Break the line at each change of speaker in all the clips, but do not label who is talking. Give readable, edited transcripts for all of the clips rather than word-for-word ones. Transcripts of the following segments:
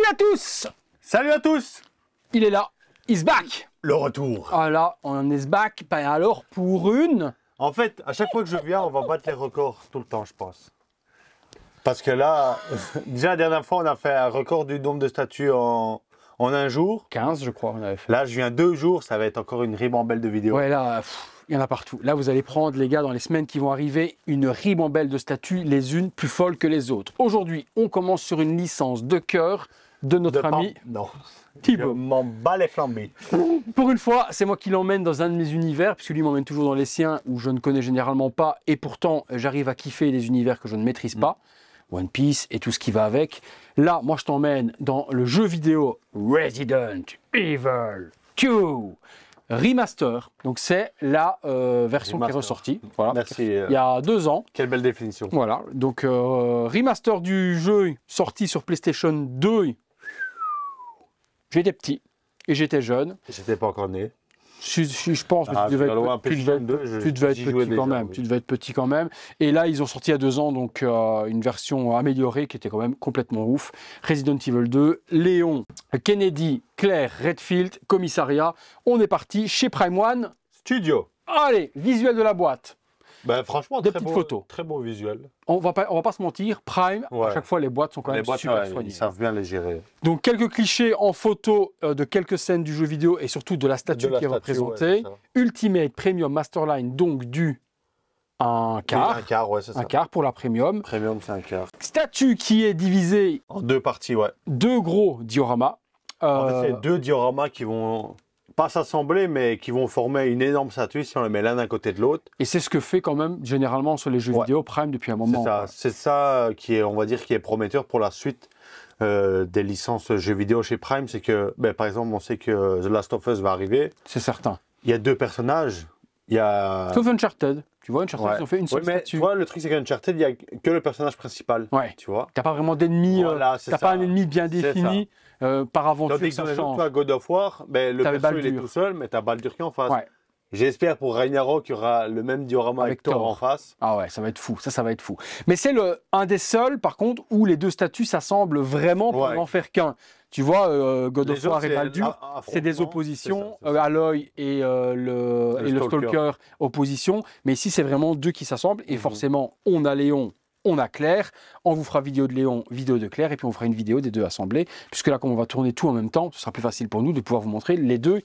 à tous!
Salut à tous!
Il est là, he's back!
Le retour.
Ah là, on est back, ben alors pour une...
En fait, à chaque fois que je viens, on va battre les records tout le temps, je pense. Parce que là, déjà la dernière fois, on a fait un record du nombre de statues en un jour.
15, je crois, on avait fait.
Là, je viens 2 jours, ça va être encore une ribambelle de vidéos.
Ouais, là, il y en a partout. Là, vous allez prendre, les gars, dans les semaines qui vont arriver, une ribambelle de statues, les unes plus folles que les autres. Aujourd'hui, on commence sur une licence de cœur de notre ami
Non.
Thibaut.
Je m'en bats les flambés.
Pour une fois, c'est moi qui l'emmène dans un de mes univers, puisque lui m'emmène toujours dans les siens où je ne connais généralement pas, et pourtant j'arrive à kiffer les univers que je ne maîtrise pas. One Piece et tout ce qui va avec. Là, moi je t'emmène dans le jeu vidéo Resident Evil 2 Remaster. Donc c'est la version qui est ressortie. Voilà.
Merci.
Il y a 2 ans.
Quelle belle définition.
Voilà. Donc remaster du jeu sorti sur PlayStation 2. J'étais petit et j'étais jeune.
J'étais pas encore né.
Je pense, mais tu devais être petit quand même. Tu devais être petit quand même. Et là, ils ont sorti il y a 2 ans donc une version améliorée qui était quand même complètement ouf. Resident Evil 2, Léon, Kennedy, Claire, Redfield, commissariat. On est parti chez Prime One
Studio.
Allez, visuel de la boîte.
Ben, franchement,
des petites photos.
Très beau visuel.
On va pas se mentir, Prime, à chaque fois les boîtes sont quand même super soignées.
Ils savent bien les gérer.
Donc quelques clichés en photo de quelques scènes du jeu vidéo et surtout de la statue qui est représentée. Ultimate Premium Masterline, donc du un quart.
Oui, un quart, ouais, c'est ça.
Un quart pour la Premium.
Premium, c'est un quart.
Statue qui est divisée
en 2 parties, ouais.
2 gros dioramas.
En fait, c'est 2 dioramas qui vont pas s'assembler, mais qui vont former une énorme statue si on les met l'un d'un côté de l'autre.
Et c'est ce que fait quand même généralement sur les jeux vidéo Prime depuis un moment.
C'est ça qui est, on va dire, qui est prometteur pour la suite des licences jeux vidéo chez Prime. C'est que, par exemple, on sait que The Last of Us va arriver.
C'est certain.
Il y a 2 personnages. Il y a...
Sauf Uncharted. Tu vois, Uncharted, ils ont fait une seule statue.
Tu vois, le truc, c'est qu'Uncharted, il n'y a que le personnage principal.
Ouais.
Tu vois.
T'as pas vraiment d'ennemi.
Voilà,
t'as pas un ennemi bien défini. Par aventure,
tandis que toi, God of War, le perso, il est tout seul, mais t'as Baldur qui est en face. Ouais. J'espère pour Ragnarok qu'il y aura le même diorama avec Thor en face.
Ah ouais, ça va être fou, ça va être fou. Mais c'est un des seuls, par contre, où les 2 statues s'assemblent vraiment pour n'en faire qu'un. Tu vois, God of War et Baldur, c'est des oppositions, Aloy et le Stalker, opposition. Mais ici, c'est vraiment 2 qui s'assemblent. Et forcément, on a Léon, on a Claire. On vous fera vidéo de Léon, vidéo de Claire. Et puis, on fera une vidéo des 2 assemblés. Puisque là, comme on va tourner tout en même temps, ce sera plus facile pour nous de pouvoir vous montrer les 2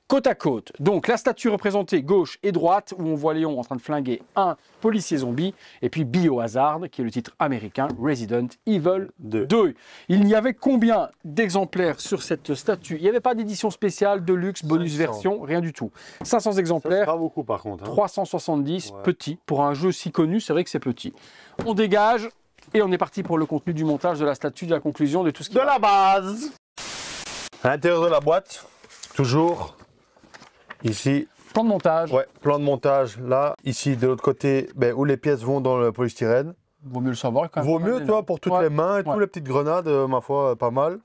côte à côte. Donc la statue représentée gauche et droite où on voit Léon en train de flinguer un policier zombie et puis Biohazard qui est le titre américain Resident Evil 2. Il y avait combien d'exemplaires sur cette statue? Il n'y avait pas d'édition spéciale, de luxe, bonus 500. Version, rien du tout. 500 exemplaires.
Pas beaucoup par contre.
370, petit. Pour un jeu si connu, c'est vrai que c'est petit. On dégage et on est parti pour le contenu du montage de la statue, de la conclusion, de tout ce qui...
De la base. À l'intérieur de la boîte, toujours... Ici,
plan de montage.
Ouais, plan de montage. Là, ici, de l'autre côté, où les pièces vont dans le polystyrène.
Vaut mieux le savoir quand même.
Vaut mieux, toi, pour toutes les mains et toutes les petites grenades, ma foi, pas mal.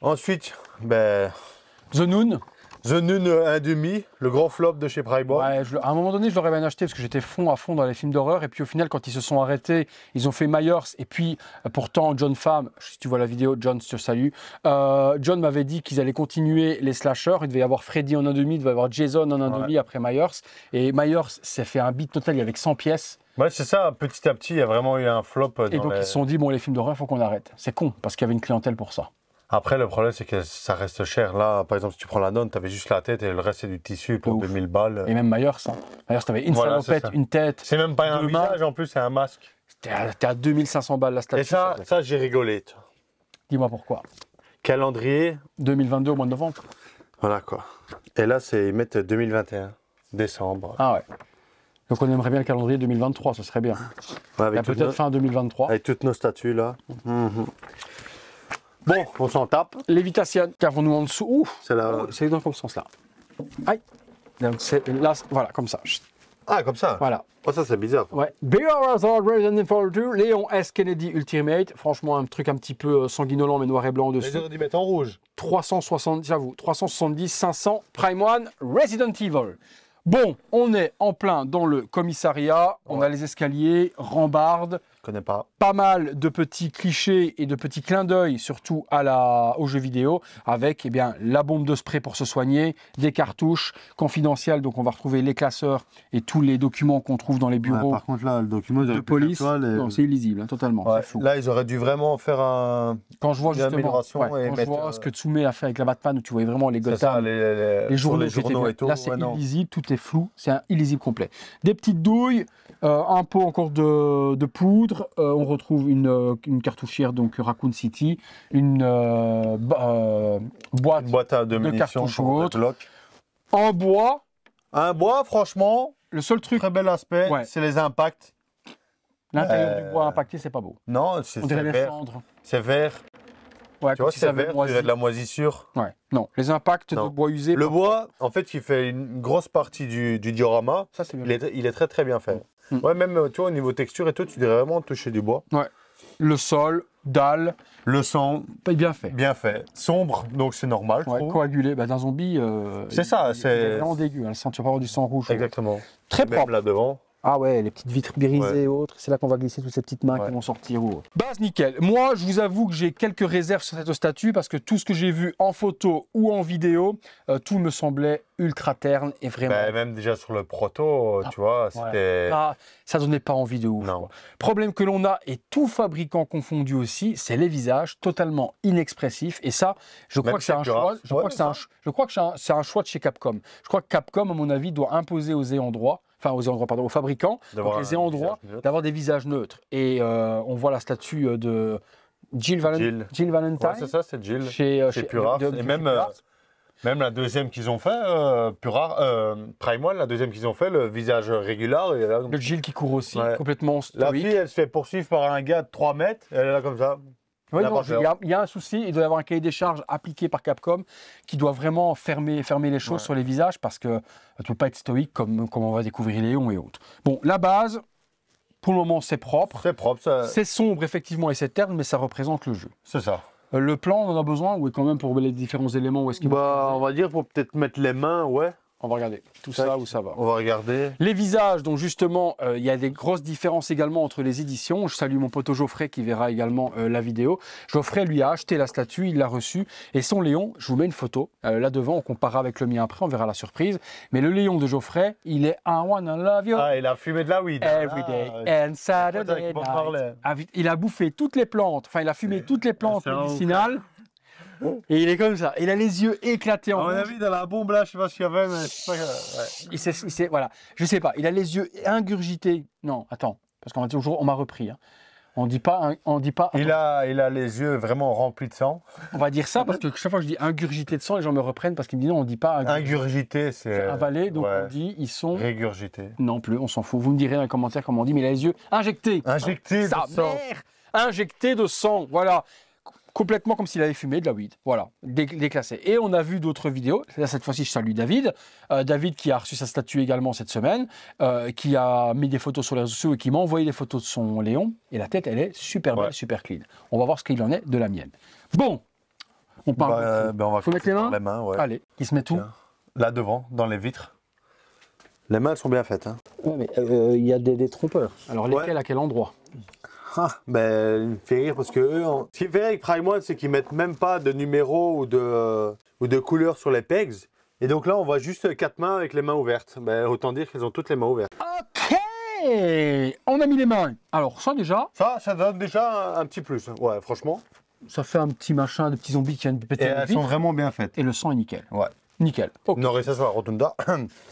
Ensuite,
The Noon.
The Noon 1,5, le grand flop de chez Prime.
Ouais, à un moment donné, je l'aurais bien acheté parce que j'étais à fond dans les films d'horreur. Et puis au final, quand ils se sont arrêtés, ils ont fait Myers. Et puis pourtant, John Pham, si tu vois la vidéo, John, je te salue. John m'avait dit qu'ils allaient continuer les slashers. Il devait y avoir Freddy en 1,5, il devait y avoir Jason en 1,5 après Myers. Et Myers s'est fait un beat total avec 100 pièces.
Ouais, c'est ça. Petit à petit, il y a vraiment eu un flop.
Et donc ils se sont dit, bon, les films d'horreur, il faut qu'on arrête. C'est con parce qu'il y avait une clientèle pour ça.
Après, le problème, c'est que ça reste cher. Là, par exemple, si tu prends la nonne, tu avais juste la tête et le reste, c'est du tissu pour 2000 balles.
Et même Myers, hein. Myers, tu avais une salopette, une tête.
C'est même pas un visage, en plus, c'est un masque.
T'es à 2500 balles la statue.
Et ça j'ai rigolé.
Dis-moi pourquoi.
Calendrier
2022 au mois de novembre.
Voilà quoi. Et là, ils mettent 2021, décembre.
Ah ouais. Donc on aimerait bien le calendrier 2023, ce serait bien. Ouais, peut-être fin 2023.
Avec toutes nos statues là. Bon, on s'en tape.
Lévitation, qu'avons-nous en dessous? Ouh,
c'est là.
C'est dans le sens là. Aïe. Donc c'est là, voilà, comme ça.
Ah, comme ça.
Voilà.
Oh, ça c'est bizarre.
Ouais. Biohazard Resident Evil 2, Léon S. Kennedy Ultimate. Franchement, un truc un petit peu sanguinolent, mais noir et blanc dessus.
Les autres, ils mettent en rouge.
370, j'avoue, 370, 500, Prime One, Resident Evil. Bon, on est en plein dans le commissariat, on a les escaliers, rambarde,
connais pas.
Pas mal de petits clichés et de petits clins d'œil, surtout aux jeux vidéo, avec la bombe de spray pour se soigner, des cartouches confidentielles, donc on va retrouver les classeurs et tous les documents qu'on trouve dans les bureaux.
Par contre là, le document
de police, non, c'est illisible, totalement.
Ouais, là, ils auraient dû vraiment faire
quand je vois justement, je vois ce que Tsume a fait avec la Batman, où tu voyais vraiment les Gotham, les journaux et tout. Là, c'est illisible, tout est flou, c'est un illisible complet. Des petites douilles, un pot encore de poudre, on retrouve une cartouchière, donc Raccoon City, une boîte de cartouches ou autre. En bois.
Un bois, franchement,
le seul truc.
Très bel aspect, c'est les impacts.
L'intérieur du bois impacté, c'est pas beau.
Non, c'est vert. C'est vert.
Ouais,
tu vois, c'est vert, il y a de la moisissure.
Ouais. Non, les impacts de bois usé.
Le bois, en fait, qui fait une grosse partie du diorama, ça, il est très très bien fait. Ouais, même tu vois, au niveau texture et tout, tu dirais vraiment toucher du bois.
Ouais. Le sol, dalle.
Le sang.
Bien fait.
Bien fait. Sombre, donc c'est normal, je trouve.
Coagulé. D'un zombie.
C'est ça, c'est
vraiment dégueu. Tu vas avoir du sang rouge.
Exactement.
Très propre.
Même là devant.
Ah ouais, les petites vitres brisées et autres, c'est là qu'on va glisser toutes ces petites mains qui vont sortir. Base nickel. Moi, je vous avoue que j'ai quelques réserves sur cette statue parce que tout ce que j'ai vu en photo ou en vidéo, tout me semblait ultra terne et vraiment...
même déjà sur le proto, tu vois, c'était...
Ça donnait pas envie de ouf.
Non.
Problème que l'on a, et tout fabricant confondu aussi, c'est les visages totalement inexpressifs. Et ça, je crois que c'est un choix. Je crois que c'est un choix de chez Capcom. Je crois que Capcom, à mon avis, doit imposer aux ayants droit, aux fabricants, donc les ayants droit, d'avoir des visages neutres. Et on voit la statue de Jill Valentine.
Ouais, c'est ça, c'est Jill. Chez Purart. Et même la deuxième qu'ils ont fait, Prime One, la deuxième qu'ils ont fait, le visage régulier.
Le Jill qui court aussi, complètement stoïque.
La fille, elle se fait poursuivre par un gars de 3 mètres, elle est là comme ça.
Oui, il y a un souci, il doit y avoir un cahier des charges appliqué par Capcom qui doit vraiment fermer les choses sur les visages parce que tu ne peux pas être stoïque comme on va découvrir Léon et autres. Bon, la base, pour le moment, c'est propre.
C'est propre.
C'est sombre, effectivement, et c'est terne, mais ça représente le jeu.
C'est ça.
Le plan, on en a besoin, ou quand même pour les différents éléments, où est-ce qu'il
on va dire pour peut-être mettre les mains,
On va regarder tout ça, où ça va.
On va regarder.
Les visages, donc justement, il y a des grosses différences également entre les éditions. Je salue mon pote Geoffrey qui verra également la vidéo. Geoffrey lui a acheté la statue, il l'a reçue. Et son Léon, je vous mets une photo là devant, on comparera avec le mien après, on verra la surprise. Mais le Léon de Geoffrey, il est I wanna love you.
Ah, il a fumé de la weed.
Every day and Saturday night. Il a bouffé toutes les plantes, il a fumé toutes les plantes médicinales. Et il est comme ça. Il a les yeux éclatés en rouge.
À mon avis, dans la bombe là, je sais pas ce qu'il y avait, mais
voilà. Je sais pas. Il a les yeux ingurgités. Non, attends, parce qu'on on m'a repris. On dit pas.
Il a les yeux vraiment remplis de sang.
On va dire ça parce que chaque fois que je dis ingurgité de sang, les gens me reprennent parce qu'ils me disent non, on dit pas
ingurgité, c'est
avalé, donc on dit ils sont
régurgités.
Non plus, on s'en fout. Vous me direz dans les commentaires comment on dit, mais il a les yeux injectés.
Injectés de sang.
Injectés de sang, voilà. Complètement comme s'il avait fumé de la weed, voilà, déclassé. Et on a vu d'autres vidéos, là cette fois-ci je salue David, David qui a reçu sa statue également cette semaine, qui a mis des photos sur les réseaux sociaux et qui m'a envoyé des photos de son Léon, et la tête elle est super belle, super clean. On va voir ce qu'il en est de la mienne. Bon, on parle,
on va
faut mettre les mains, Allez, qui se met tout
là devant, dans les vitres. Les mains elles sont bien faites.
Ouais, mais il y a des trompeurs, alors lesquels à quel endroit?
Il me fait rire parce que ce qui me fait rire avec Prime One, c'est qu'ils mettent même pas de numéro ou de couleur sur les pegs. Et donc là, on voit juste 4 mains avec les mains ouvertes. Autant dire qu'ils ont toutes les mains ouvertes.
Ok, on a mis les mains. Alors ça déjà...
Ça donne déjà un petit plus. Ouais, franchement.
Ça fait un petit machin de petits zombies qui viennent péter.
Et elles sont vraiment bien faites.
Et le sang est nickel.
Ouais.
Nickel. Okay.
On aurait ça sur la rotunda.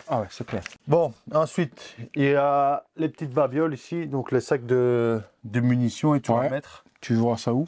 Ah ouais, c'est clair.
Bon, ensuite, il y a les petites babioles ici, donc les sacs de munitions et tout à mettre.
Tu vois ça où?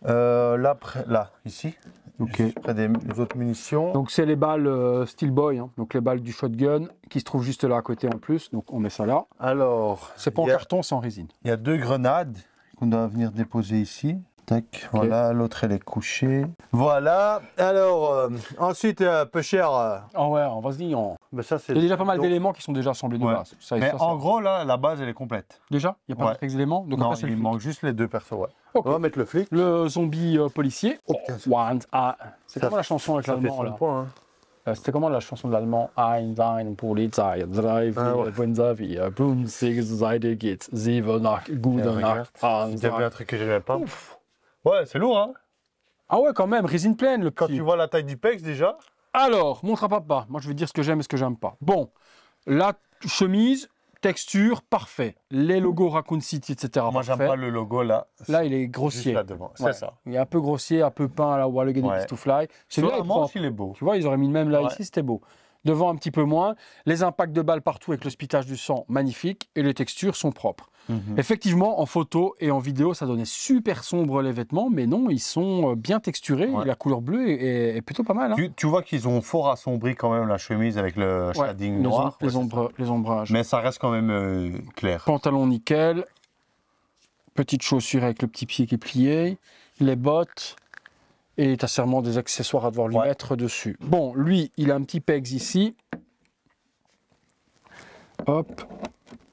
Là, ici.
Ok.
Près des autres munitions.
Donc c'est les balles Steel Boy, donc les balles du shotgun qui se trouvent juste là à côté en plus. Donc on met ça là.
Alors.
C'est pas en carton, c'est en résine.
Il y a 2 grenades qu'on doit venir déposer ici. Tac, okay. Voilà, l'autre elle est couchée. Voilà, alors ensuite peu cher.
Ah ouais, on va se dire.
Ça,
il y a déjà pas mal d'éléments qui sont déjà assemblés de base.
Mais en gros là, la base elle est complète.
Déjà, il n'y a pas d'autres éléments. Donc
non, il manque juste les 2 persos. Okay. On va mettre le flic.
Le zombie policier. C'est comment la chanson avec l'allemand là?
Point, hein.
C'était comment la chanson de l'allemand? Ein, sein, Polizei, drei, vier, fünf, vier, boom, six, Seite geht's, sieben, nach, gute Nacht,
il y avait un truc que j'aimais pas. Ouf. Ouais, c'est lourd, hein.
Ah ouais, quand même, résine pleine, le petit.
Quand tu vois la taille du pex, déjà.
Alors, montre à papa. Moi, je vais dire ce que j'aime et ce que j'aime pas. Bon, la chemise, texture, parfait. Les logos Raccoon City, etc.
Moi, j'aime pas le logo, là.
Là, il est grossier.
Là devant,
ouais.
C'est ça.
Il est un peu grossier, un peu peint à la Wallogan to Fly.
Celui-là, il est beau.
Tu vois, ils auraient mis le même là, ici, c'était beau. Devant, un petit peu moins. Les impacts de balles partout avec le spitage du sang, magnifique. Et les textures sont propres. Effectivement, en photo et en vidéo, ça donnait super sombre les vêtements, mais non, ils sont bien texturés. Et la couleur bleue est plutôt pas mal. Hein.
Tu vois qu'ils ont fort assombri quand même la chemise avec le shading noir.
Les ombrages.
Mais ça reste quand même clair.
Pantalon nickel. Petite chaussure avec le petit pied qui est plié. Les bottes. Et tu as sûrement des accessoires à devoir lui mettre dessus. Bon, lui, il a un petit pegs ici. Hop.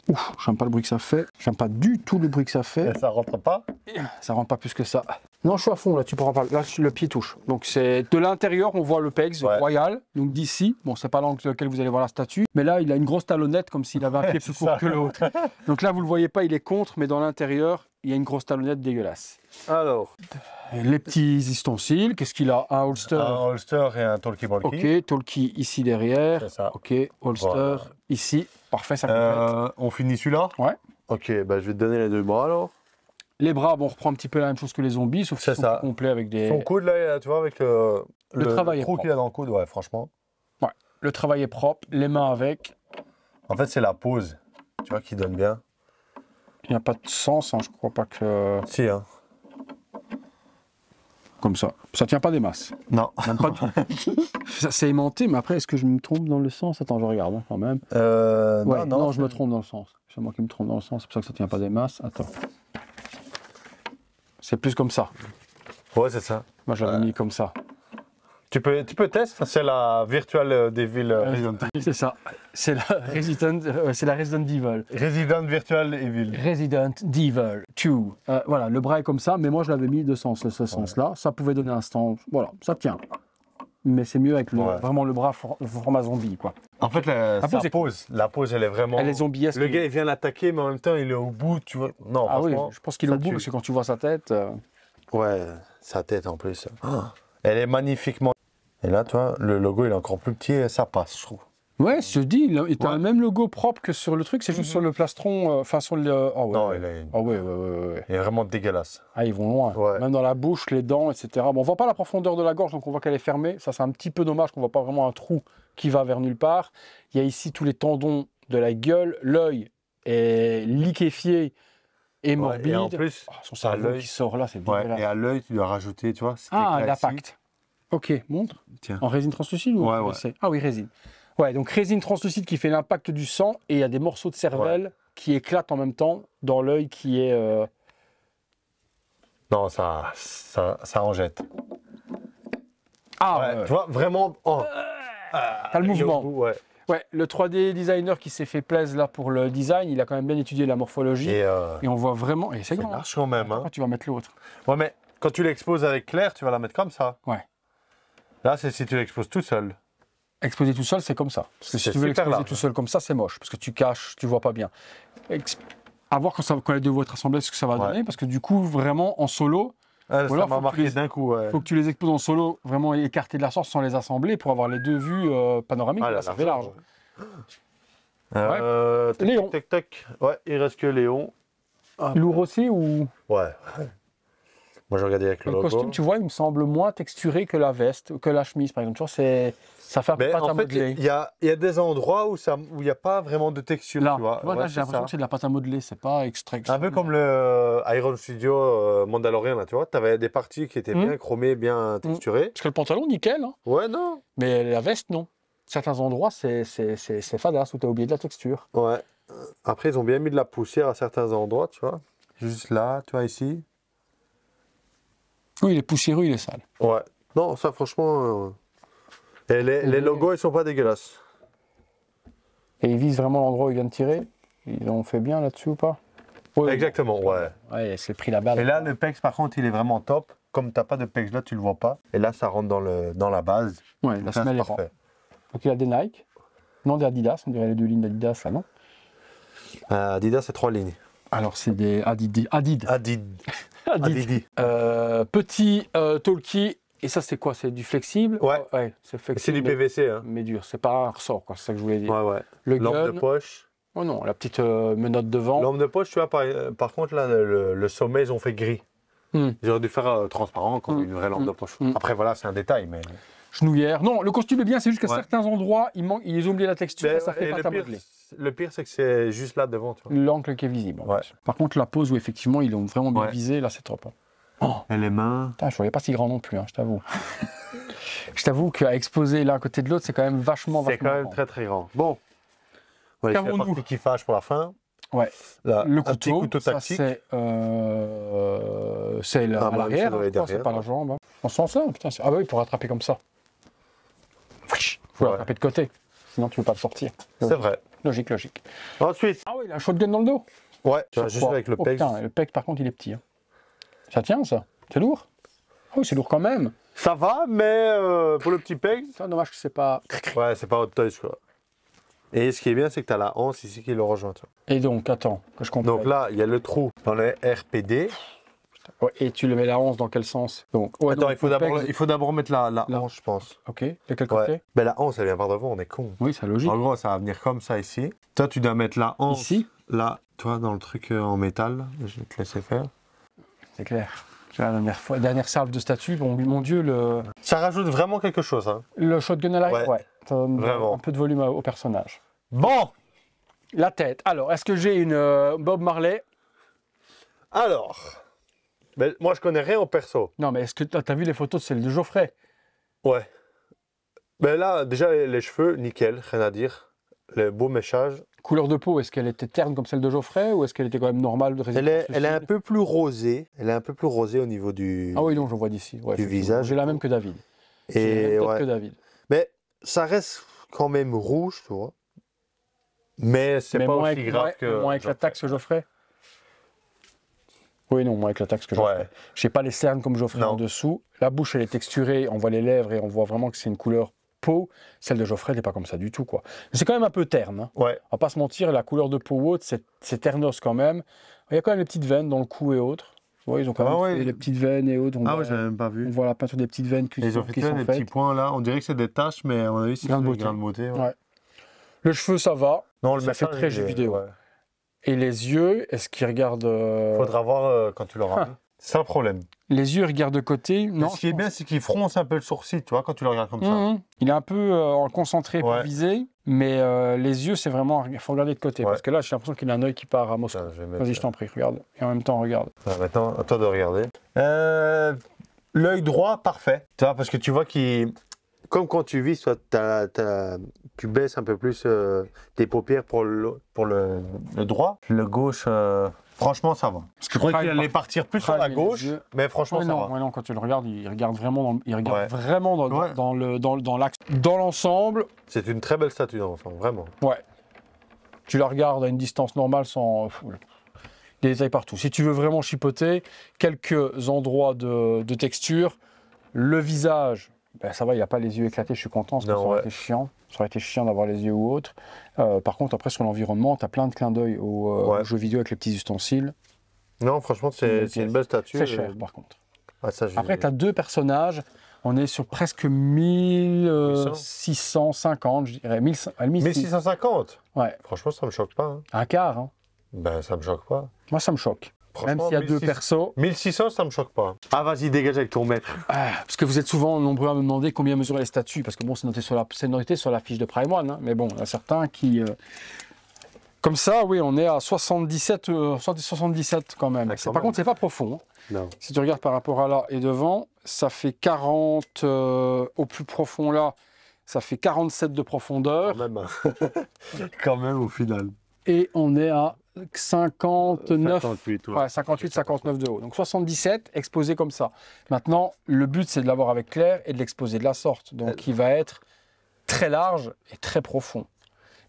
Ouf, j'aime pas le bruit que ça fait. J'aime pas du tout le bruit que ça fait.
Et ça rentre pas?
Ça rentre pas plus que ça. Non, je suis à fond là, tu pourras pas. Là, le pied touche. Donc c'est de l'intérieur, on voit le pegs royal. Donc d'ici, bon, c'est pas l'angle sur lequel vous allez voir la statue, mais là, il a une grosse talonnette comme s'il avait un pied plus court que l'autre. Donc là, vous le voyez pas, il est contre, mais dans l'intérieur, il y a une grosse talonnette dégueulasse.
Alors,
les petits ustensiles, qu'est-ce qu'il a? Un holster.
Un holster et un talkie-walkie.
Ok, talkie ici derrière.
C'est ça.
Ok, holster ici. Parfait, ça complète.
On finit celui-là?
Ouais.
Ok, bah, je vais te donner les deux bras alors.
Les bras, bon, on reprend un petit peu la même chose que les zombies, sauf qu'ils sont plus complets avec des...
Son coude là, tu vois, avec le
travail
trou qu'il a dans le coude, ouais, franchement.
Ouais, le travail est propre, les mains avec.
En fait, c'est la pose, tu vois, qui donne bien.
Il n'y a pas de sens, hein, je crois pas que...
Si, hein.
Comme ça. Ça tient pas des masses.
Non.
Même pas c'est aimanté, mais après, est-ce que je me trompe dans le sens? Attends, je regarde hein, quand même. Non, je me trompe dans le sens. C'est moi qui me trompe dans le sens, c'est pour ça que ça tient pas des masses. Attends. C'est plus comme ça.
Ouais, c'est ça.
Moi, je l'avais mis comme ça.
Tu peux tester, c'est la virtual Devil Resident Evil.
C'est ça. C'est la Resident Evil.
Resident Virtual Evil.
Resident Evil 2. Voilà, le bras est comme ça, mais moi je l'avais mis de ce sens-là. Ça pouvait donner un stand. Voilà, ça tient. Mais c'est mieux avec vraiment le bras format zombie, quoi.
En fait, la pose, elle est vraiment...
Elle est zombiesque.
Le gars, il vient l'attaquer, mais en même temps, il est au bout, tu vois. Non,
ah oui, je pense qu'il est au bout, parce que quand tu vois sa tête...
Ouais, sa tête en plus. Elle est magnifiquement... Et là, tu vois, le logo, il est encore plus petit et ça passe, je trouve.
Ouais, je te dis, il a le même logo propre que sur le truc, c'est juste sur le plastron, enfin sur le... Oh, ouais,
non,
ouais.
Il est vraiment dégueulasse.
Ah, ils vont loin. Ouais. Même dans la bouche, les dents, etc. Bon, on voit pas la profondeur de la gorge, donc on voit qu'elle est fermée. Ça, c'est un petit peu dommage qu'on voit pas vraiment un trou qui va vers nulle part. Il y a ici tous les tendons de la gueule. L'œil est liquéfié et morbide. Et en
plus,
son cerveau qui sort là, c'est dégueulasse.
Et à l'œil, tu dois rajouter, tu vois.
L'impact. Ok, montre.
Tiens.
En résine translucide ou Ah oui, résine. Ouais, donc résine translucide qui fait l'impact du sang et il y a des morceaux de cervelle qui éclatent en même temps dans l'œil qui est...
Non, ça en jette.
Ah,
tu vois, vraiment...
T'as le mouvement. Ouais, le 3D designer qui s'est fait plaisir là pour le design, il a quand même bien étudié la morphologie. Et on voit vraiment... Et c'est grand.
Ça marche quand même. Hein.
Tu vas mettre l'autre.
Ouais, mais quand tu l'exposes avec Claire, tu vas la mettre comme ça.
Ouais.
Là, c'est si tu l'exposes tout seul.
Exposer tout seul, c'est comme ça. Parce que si tu veux l'exposer tout seul comme ça, c'est moche. Parce que tu caches, tu vois pas bien. À voir quand les deux vont être assemblés, ce que ça va donner. Parce que du coup, vraiment, en solo...
ça m'a marqué d'un coup.
Il faut que tu les exposes en solo, vraiment écartés de la sorte sans les assembler pour avoir les deux vues panoramiques. Là, ça fait large.
Léon. Tac. Ouais, il reste que Léon.
Lourd aussi ou...
Ouais. Moi, je regardais avec le logo.
Costume, tu vois, il me semble moins texturé que la veste, que la chemise, par exemple. Tu vois, ça fait un peu pâte à modeler.
Il y a des endroits où il n'y a pas vraiment de texture.
Là,
tu vois.
Là j'ai l'impression que c'est de la pâte à modeler, c'est pas extrait.
Un peu comme le Iron Studio Mandalorian, là, tu vois. Tu avais des parties qui étaient bien chromées, bien texturées.
Parce que le pantalon, nickel. Hein.
Ouais, non.
Mais la veste, non. Certains endroits, c'est fadasse, où tu as oublié de la texture.
Ouais. Après, ils ont bien mis de la poussière à certains endroits, tu vois. Juste là, tu vois, ici.
Oui, il est poussiéreux, il est sale.
Ouais. Non, ça, franchement... Et les logos, ils sont pas dégueulasses.
Et ils visent vraiment l'endroit où ils viennent tirer. Ils ont fait bien là-dessus ou pas?
Exactement, ouais.
Ouais, c'est pris la balle.
Et là, le pex, par contre, il est vraiment top. Comme tu n'as pas de pex là, tu le vois pas. Et là, ça rentre dans la base.
Ouais, la semelle est parfaite. Donc il a des Nike. Non, des Adidas, on dirait les 2 lignes d'Adidas, là, non?
Adidas, c'est 3 lignes.
Alors, c'est des Adid. Petit talkie. Et ça, c'est quoi? C'est du flexible?
Ouais.
C'est flexible.
C'est du PVC, hein.
Mais dur. C'est pas un ressort, quoi. C'est ça que je voulais dire.
Ouais.
Le
lampe
gun.
de poche.
Oh non, la petite menotte devant.
Lampe de poche, tu vois, par contre, là, le sommet, ils ont fait gris. J'aurais dû faire transparent comme une vraie lampe de poche. Après, voilà, c'est un détail, mais...
Genouillère. Non, le costume est bien, c'est juste qu'à certains endroits, ils ont oublié la texture et ça fait pas modeler.
Le pire, c'est que c'est juste là devant.
L'angle qui est visible. Par contre, la pose où effectivement, ils l'ont vraiment bien visé, là, c'est trop.
Et les mains.
Putain, je ne voyais pas si grand non plus, hein, je t'avoue. Je t'avoue qu'à exposer l'un à côté de l'autre, c'est quand même vachement
C'est quand même
grand.
très très grand. Bon, on va laisser la partie kiffage pour la fin.
Ouais.
Là,
le
couteau, petit couteau tactique.
C'est à l'arrière, c'est pas la jambe. Hein. En ce sens-là, putain. Ah bah oui, pour attraper comme ça. Il faut l'attraper de côté, sinon tu ne peux pas le sortir.
C'est vrai.
Logique.
Ensuite.
Ah oui, il a un shotgun dans le dos.
Ouais, juste avec le pec.
Putain, le pec par contre il est petit. Hein. Ça tient ça? C'est lourd? Ah oui, c'est lourd quand même.
Ça va, mais pour le petit peg.
C'est dommage que c'est pas.
Ouais, c'est pas hot toys quoi. Et ce qui est bien, c'est que tu as la hanse ici qui le rejoint.
Et donc, attends, que je comprenne.
Donc là, il y a le trou dans le RPD.
Ouais, et tu le mets la hanse dans quel sens? Donc,
attends, il faut d'abord mettre la hanse, je pense.
Ok, de quel côté?
Ben, la hanse, elle vient par devant, on est con.
Oui, c'est logique.
En gros, ça va venir comme ça ici. Toi, tu dois mettre la hanse
ici,
là, toi, dans le truc en métal. Je vais te laisser faire.
C'est clair. La dernière salve de statue, bon, mon Dieu,
ça rajoute vraiment quelque chose. Hein.
Le shotgun à l'arrière, ouais.
Vraiment.
Un peu de volume au personnage.
Bon.
La tête. Alors, est-ce que j'ai une Bob Marley?
Alors, ben, moi je connais rien au perso.
Non, mais est-ce que tu as vu les photos de celle de Geoffrey?
Ouais. Ben là, déjà les cheveux, nickel, rien à dire. Le beau méchage.
Couleur de peau, est-ce qu'elle était terne comme celle de Geoffrey ou est-ce qu'elle était quand même normale de
elle est un peu plus rosée. Elle est un peu plus rosée au niveau du.
Ah oui, non, je vois d'ici. Ouais,
du visage.
J'ai la même que David.
Et
que David.
Mais ça reste quand même rouge, tu vois. Mais c'est pas aussi grave que.
Moins avec la taxe que Geoffrey. Oui, non, moins avec la taxe que Geoffrey. Ouais. Je n'ai pas les cernes comme Geoffrey en dessous. La bouche, elle est texturée. On voit les lèvres et on voit vraiment que c'est une couleur peau. Celle de Geoffrey n'est pas comme ça du tout, quoi. C'est quand même un peu terne. Hein.
Ouais.
On va pas se mentir, la couleur de peau haute, c'est ternos quand même. Il y a quand même les petites veines dans le cou et autres. Ouais, ils ont quand même fait les petites veines et autres.
Ah oui, j'avais même pas vu.
On voit la peinture des petites veines qui
sont faites. Ils ont fait des petits points là. On dirait que c'est des taches, mais à mon avis, c'est des grains de beauté. Ouais. Le
cheveu, ça va.
Non, le
ça fait très jeu vidéo. Ouais. Et les yeux, est-ce qu'ils regardent
Faudra voir quand tu l'auras mis. Sans problème.
Les yeux regardent de côté. Non,
ce qui est bien, c'est qu'il fronce un peu le sourcil, tu vois, quand tu le regardes comme ça.
Il est un peu concentré pour viser, mais les yeux, c'est vraiment. Il faut regarder de côté. Parce que là, j'ai l'impression qu'il a un œil qui part à Moscou. Vas-y, je t'en prie, regarde. Et en même temps, regarde.
Maintenant, à toi de regarder. L'œil droit, parfait. Tu vois, parce que tu vois qu'il. Comme quand tu vis, tu baisses un peu plus tes paupières pour le droit. Le gauche, franchement, ça va. Parce que je croyais qu'il allait partir plus sur la gauche, mais franchement, ça va.
Ouais, non, quand tu le regardes, il regarde vraiment dans l'axe. Dans l'ensemble.
C'est une très belle statue dans l'ensemble, vraiment.
Ouais. Tu la regardes à une distance normale sans. Des détails partout. Si tu veux vraiment chipoter, quelques endroits de texture, le visage. Ben ça va, il n'y a pas les yeux éclatés, je suis content, parce que ça aurait été chiant. Ça aurait été chiant d'avoir les yeux ou autre. Par contre, après, sur l'environnement, tu as plein de clins d'œil aux jeux vidéo avec les petits ustensiles.
Non, franchement, c'est une belle statue.
C'est cher, par contre.
Ah, ça,
après, tu as deux personnages. On est sur presque 1650, je dirais.
1650
Ouais.
Franchement, ça me choque pas. Hein.
Un quart. Hein.
Ben, ça me choque pas.
Moi, ça me choque. Même s'il y a deux persos.
1600, ça me choque pas. Ah, vas-y, dégage avec ton maître.
Parce que vous êtes souvent nombreux à me demander combien mesuraient les statues. Parce que bon, c'est noté sur la fiche de Prime One. Hein, mais bon, il y a certains qui. Comme ça, oui, on est à 77 quand même. Par contre, c'est pas profond. Hein.
Non.
Si tu regardes par rapport à là et devant, ça fait 40 au plus profond là. Ça fait 47 de profondeur.
Quand même, quand même au final.
Et on est à 59,
58,
ouais, 58, 59 de haut. Donc 77 exposé comme ça. Maintenant, le but, c'est de l'avoir avec clair et de l'exposer de la sorte. Donc il va être très large et très profond.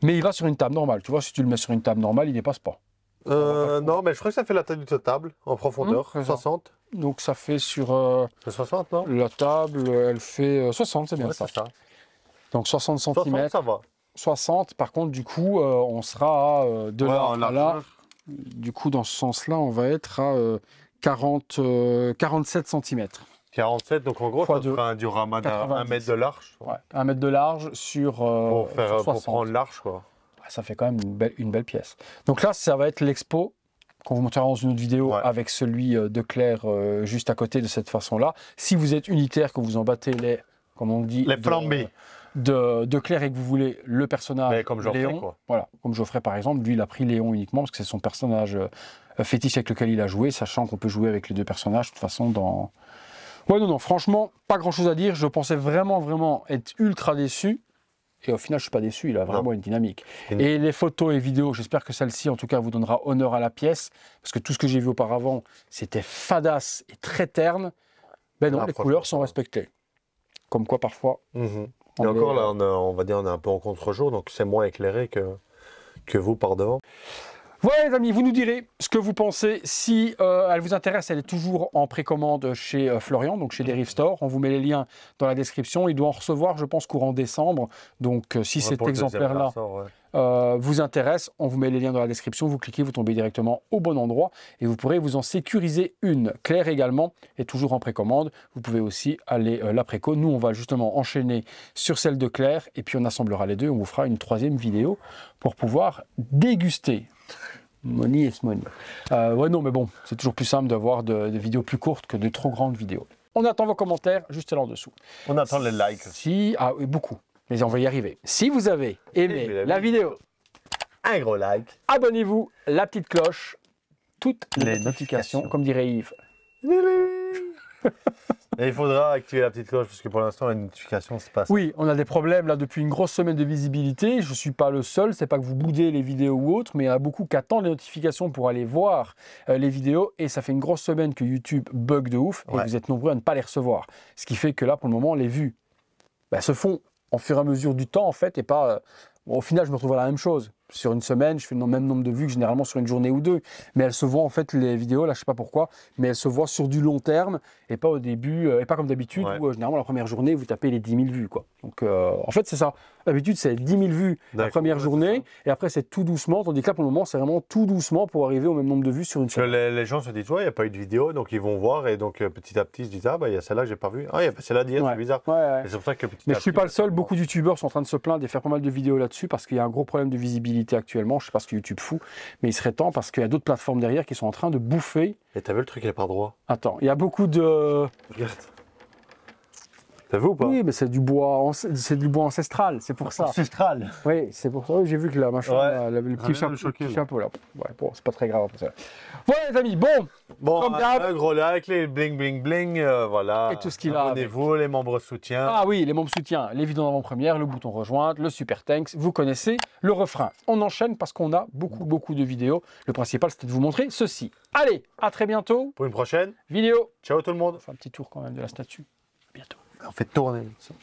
Mais il va sur une table normale. Tu vois, si tu le mets sur une table normale, il ne dépasse pas.
Non, mais je crois que ça fait la taille de ta table en profondeur, 60.
Donc ça fait sur
60, non?
La table, elle fait 60, c'est bien
ouais,
ça.
Ça.
Donc 60 cm.
60, ça va.
60, par contre, du coup, on sera à de là à là. Du coup, dans ce sens-là, on va être à 47 cm.
47, donc en gros, ça fera un diorama d'1 mètre de large.
Ouais, 1 mètre de large sur,
pour prendre large, quoi.
Ça fait quand même une belle pièce. Donc là, ça va être l'expo qu'on vous montrera dans une autre vidéo avec celui de Claire juste à côté de cette façon-là. Si vous êtes unitaire, que vous en battez les, comme on dit,
les flambés
de Claire et que vous voulez le personnage
comme Geoffrey,
Léon,
quoi.
Voilà, comme Geoffrey par exemple, lui il a pris Léon uniquement parce que c'est son personnage fétiche avec lequel il a joué, sachant qu'on peut jouer avec les deux personnages de toute façon dans... Ouais, non, franchement, pas grand chose à dire. Je pensais vraiment être ultra déçu. Et au final, je suis pas déçu, il a vraiment une dynamique. Et les photos et vidéos, j'espère que celle-ci, en tout cas, vous donnera honneur à la pièce. Parce que tout ce que j'ai vu auparavant, c'était fadasse et très terne. Ben non, les couleurs sont respectées. Comme quoi, parfois...
Et encore là, on va dire, on est un peu en contre-jour, donc c'est moins éclairé que vous par devant.
Voilà les amis, vous nous direz ce que vous pensez. Si elle vous intéresse, elle est toujours en précommande chez Florian, donc chez Derive Store. On vous met les liens dans la description. Il doit en recevoir, je pense, courant décembre. Donc si cet exemplaire-là vous intéresse, on vous met les liens dans la description. Vous cliquez, vous tombez directement au bon endroit et vous pourrez vous en sécuriser une. Claire également est toujours en précommande. Vous pouvez aussi aller la préco. Nous, on va justement enchaîner sur celle de Claire et puis on assemblera les deux. On vous fera une troisième vidéo pour pouvoir déguster. Money is money. Ouais, non, mais bon, c'est toujours plus simple d'avoir de vidéos plus courtes que de trop grandes vidéos. On attend vos commentaires juste là en dessous.
On attend les likes.
Ah oui, beaucoup. Mais on va y arriver. Si vous avez aimé la vidéo,
un gros like.
Abonnez-vous, la petite cloche, toutes les notifications, comme dirait Yves.
Et il faudra activer la petite cloche parce que pour l'instant, la notification se passe.
Oui, on a des problèmes là depuis une grosse semaine de visibilité. Je ne suis pas le seul, c'est pas que vous boudez les vidéos ou autres, mais il y en a beaucoup qui attendent les notifications pour aller voir les vidéos. Et ça fait une grosse semaine que YouTube bug de ouf et vous êtes nombreux à ne pas les recevoir. Ce qui fait que là, pour le moment, les vues se font au fur et à mesure du temps en fait et pas... au final, je me retrouve à la même chose. Sur une semaine, je fais le même nombre de vues que généralement sur une journée ou deux. Mais elles se voient en fait, les vidéos, là je sais pas pourquoi, mais elles se voient sur du long terme et pas au début, et pas comme d'habitude où généralement la première journée, vous tapez les 10 000 vues. Quoi. Donc en fait, c'est ça. D'habitude, c'est 10 000 vues la première journée et après, c'est tout doucement. Tandis que là, pour le moment, c'est vraiment tout doucement pour arriver au même nombre de vues sur une semaine.
Les gens se disent, il n'y a pas eu de vidéo, donc ils vont voir et donc petit à petit, ils se disent, il y a celle-là que j'ai pas vue. Ah, il y a celle-là d'hier, c'est bizarre. C'est pour ça que
mais je suis pas le seul. Beaucoup de youtubeurs sont en train de se plaindre et faire pas mal de vidéos là-dessus parce qu'il y a un gros problème de visibilité actuellement. Je sais pas ce que YouTube fout, mais il serait temps parce qu'il y a d'autres plateformes derrière qui sont en train de bouffer.
Et t'as vu le truc, il est par droit.
Attends, il y a beaucoup de...
Regarde. T'as vu ou pas?
Oui, mais c'est du bois ancestral, c'est pour ça.
Ancestral.
Oui, c'est pour ça. Oui, j'ai vu que la machin, le petit chapeau là. Ouais, bon, c'est pas très grave. Voilà les amis, bon,
comme un gros like, les bling bling bling, voilà.
Et tout ce qu'il a.
Abonnez-vous, les membres soutiens.
Ah oui, les membres soutiens, les vidéos en avant-première, le bouton rejoindre, le super thanks, vous connaissez le refrain. On enchaîne parce qu'on a beaucoup de vidéos. Le principal, c'était de vous montrer ceci. Allez, à très bientôt.
Pour une prochaine
vidéo.
Ciao tout le monde.
On fait un petit tour quand même de la statue. À bientôt.
On fait tourner ça.